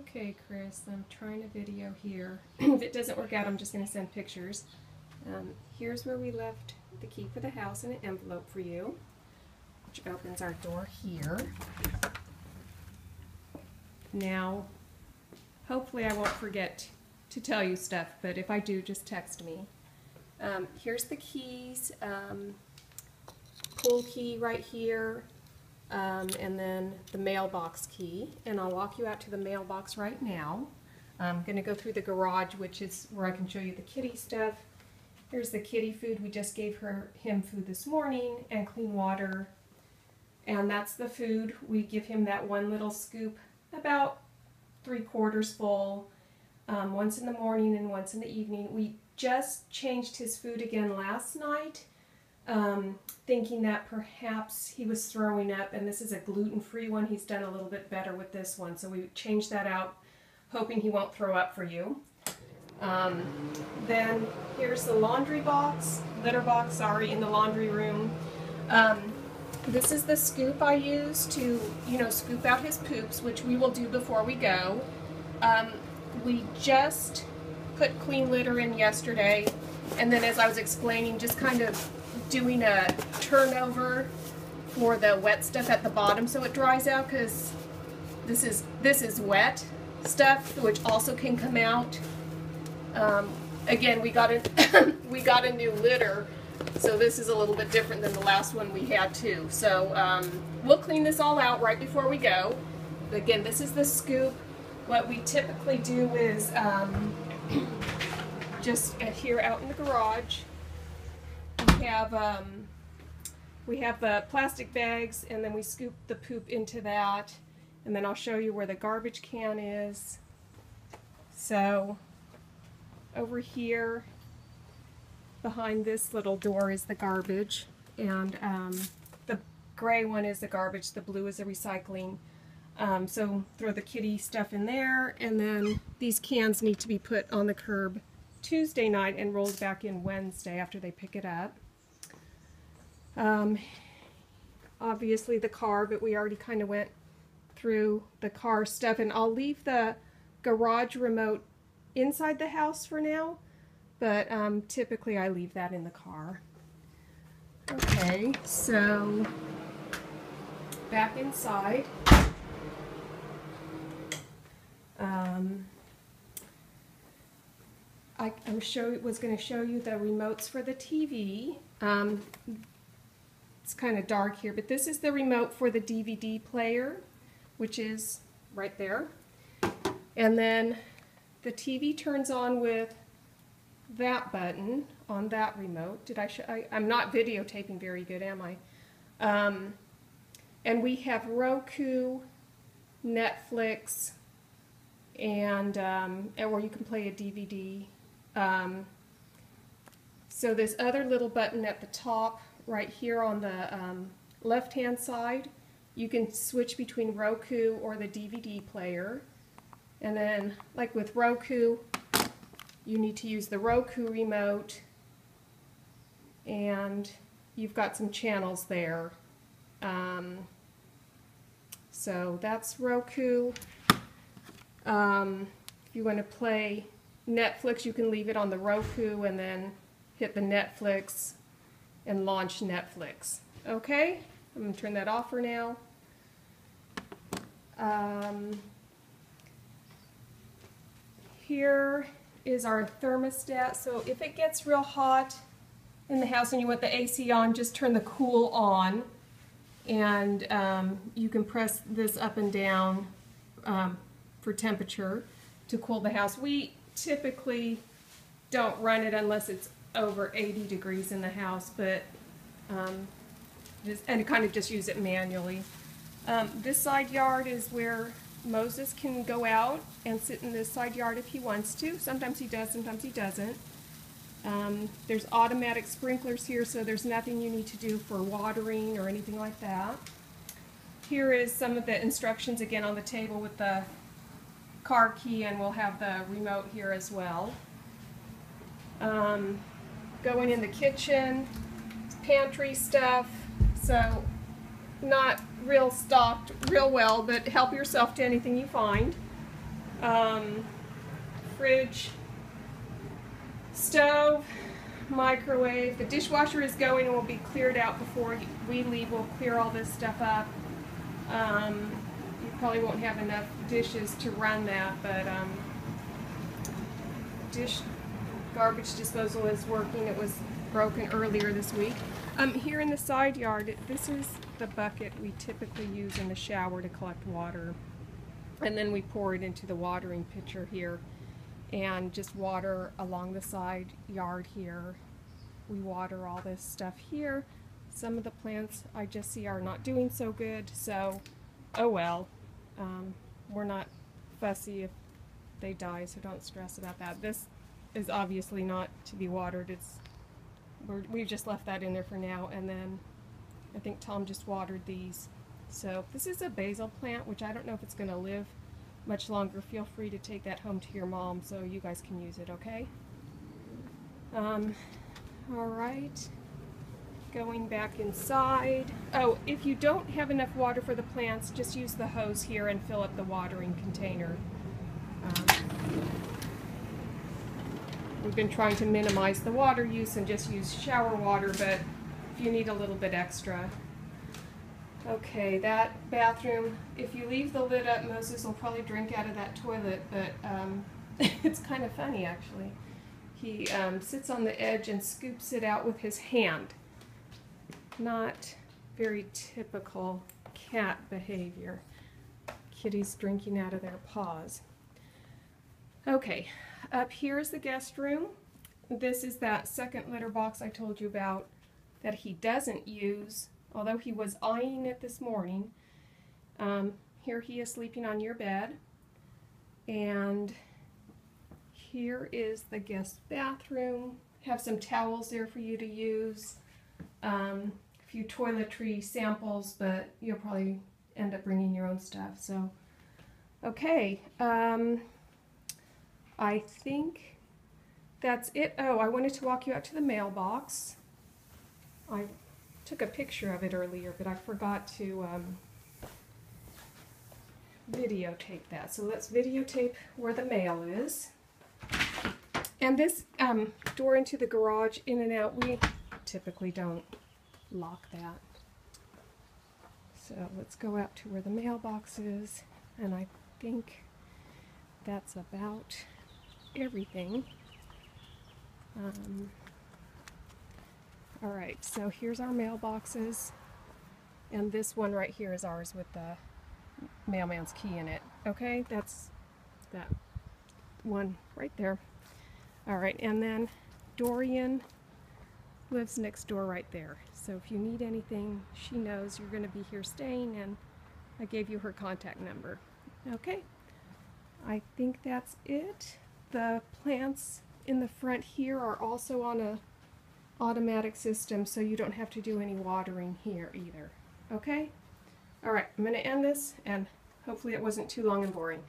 Okay, Chris, I'm trying a video here. If it doesn't work out, I'm just going to send pictures. Here's where we left the key for the house in an envelope for you, which opens our door here. Now, hopefully I won't forget to tell you stuff, but if I do, just text me. Here's the keys, pull key right here, and then the mailbox key, and I'll walk you out to the mailbox right now. I'm going to go through the garage, which is where I can show you the kitty stuff. Here's the kitty food. We just gave him food this morning and clean water, and that's the food. We give him that one little scoop, about 3/4 full, once in the morning and once in the evening. We just changed his food again last night, thinking that perhaps he was throwing up, and this is a gluten-free one. He's done a little bit better with this one, so we changed that out, hoping he won't throw up for you. Then here's the laundry box, litter box, sorry, in the laundry room. This is the scoop I use to, scoop out his poops, which we will do before we go. We just put clean litter in yesterday, and then as I was explaining, just kind of doing a turnover for the wet stuff at the bottom so it dries out, because this is wet stuff, which also can come out. Again, we got a new litter, so this is a little bit different than the last one we had too. So we'll clean this all out right before we go. Again, this is the scoop. What we typically do is just here out in the garage, we have the plastic bags, and then we scoop the poop into that, and then I'll show you where the garbage can is. So over here behind this little door is the garbage, and the gray one is the garbage, the blue is the recycling. So throw the kitty stuff in there, and then these cans need to be put on the curb Tuesday night and rolled back in Wednesday after they pick it up. Obviously the car, but we already kind of went through the car stuff, and I'll leave the garage remote inside the house for now, but typically I leave that in the car. Okay, so back inside. I was going to show you the remotes for the TV. It's kind of dark here, but this is the remote for the DVD player, which is right there. And then the TV turns on with that button on that remote. Did I show? I'm not videotaping very good, am I? And we have Roku, Netflix, and where you can play a DVD. So this other little button at the top right here on the left hand side, you can switch between Roku or the DVD player. And then, like with Roku, you need to use the Roku remote, and you've got some channels there. So that's Roku. If you want to play Netflix, you can leave it on the Roku and then hit the Netflix and launch Netflix. Okay, I'm going to turn that off for now. Here is our thermostat. So if it gets real hot in the house and you want the AC on, just turn the cool on, and you can press this up and down for temperature to cool the house. We typically don't run it unless it's over 80 degrees in the house, but and kind of just use it manually. This side yard is where Moses can go out and sit in this side yard if he wants to. Sometimes he does, sometimes he doesn't. There's automatic sprinklers here, so there's nothing you need to do for watering or anything like that. Here is some of the instructions again on the table with the car key, and we'll have the remote here as well. Going in the kitchen, pantry stuff, so not real stocked real well, but help yourself to anything you find. Fridge, stove, microwave. The dishwasher is going and will be cleared out before we leave. We'll clear all this stuff up. You probably won't have enough dishes to run that, but garbage disposal is working. It was broken earlier this week. Here in the side yard, this is the bucket we typically use in the shower to collect water. And then we pour it into the watering pitcher here and just water along the side yard here. We water all this stuff here. Some of the plants I just see are not doing so good, so oh well. We're not fussy if they die, so don't stress about that. This is obviously not to be watered. We've just left that in there for now, and then I think Tom just watered these. So this is a basil plant, which I don't know if it's going to live much longer. Feel free to take that home to your mom so you guys can use it, okay? Alright, going back inside. Oh, if you don't have enough water for the plants, just use the hose here and fill up the watering container. We've been trying to minimize the water use and just use shower water, but if you need a little bit extra. Okay, that bathroom, if you leave the lid up, Moses will probably drink out of that toilet, but it's kind of funny actually. He sits on the edge and scoops it out with his hand. Not very typical cat behavior. Kitties drinking out of their paws. Okay, up here is the guest room. This is that second litter box I told you about that he doesn't use, although he was eyeing it this morning. Here he is sleeping on your bed. And here is the guest bathroom. Have some towels there for you to use. A few toiletry samples, but you'll probably end up bringing your own stuff. So, okay. I think that's it. Oh, I wanted to walk you out to the mailbox. I took a picture of it earlier, but I forgot to videotape that. So let's videotape where the mail is. And this door into the garage, in and out, we typically don't lock that. So let's go out to where the mailbox is, and I think that's about everything. Alright, so here's our mailboxes, and this one right here is ours with the mailman's key in it. Okay, that's that one right there. Alright, and then Dorian lives next door right there. So if you need anything, she knows you're going to be here staying, and I gave you her contact number. Okay, I think that's it. The plants in the front here are also on a automatic system, so you don't have to do any watering here either. Okay? Alright, I'm going to end this, and hopefully it wasn't too long and boring.